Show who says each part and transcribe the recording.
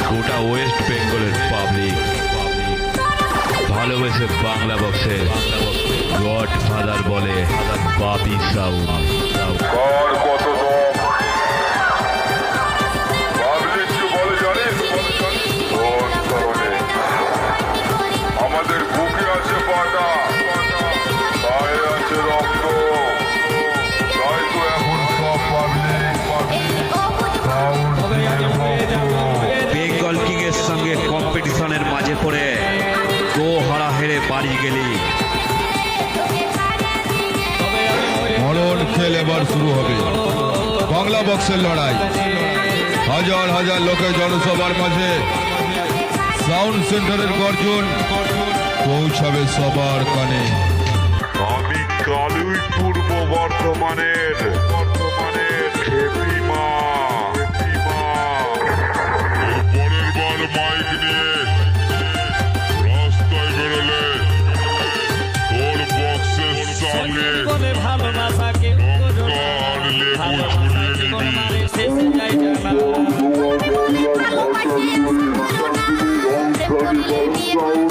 Speaker 1: গোটা ওয়েস্ট বেঙ্গলের পাবলিক ভালোবেসে বাংলা বক্সের গড ফাদার বলে বাপি সাউন্ড।
Speaker 2: আমাদের বুকে আছে পাটা, পায়ে আছে রক্ত, তাই তো এখন সব
Speaker 1: বেঙ্গল কিং এর সঙ্গে কম্পিটিশনের মাঝে পড়ে গো হারা হেরে বাড়ি গেলি।
Speaker 3: মরণ খেল এবার শুরু হবে, বাংলা বক্সের লড়াই। হাজার হাজার লোকের জনসভার মাঝে সাউন্ড সেন্টারের গর্জন পৌঁছাবে সবার কানে।
Speaker 2: আমি কালুই পূর্ব বর্ধমানের খেপিমা। পরের বার মাইক নিয়ে রাস্তায় বেরোলে তোর বক্সের সামনে লঙ্কার লেবু ঝুলিয়ে নিবি।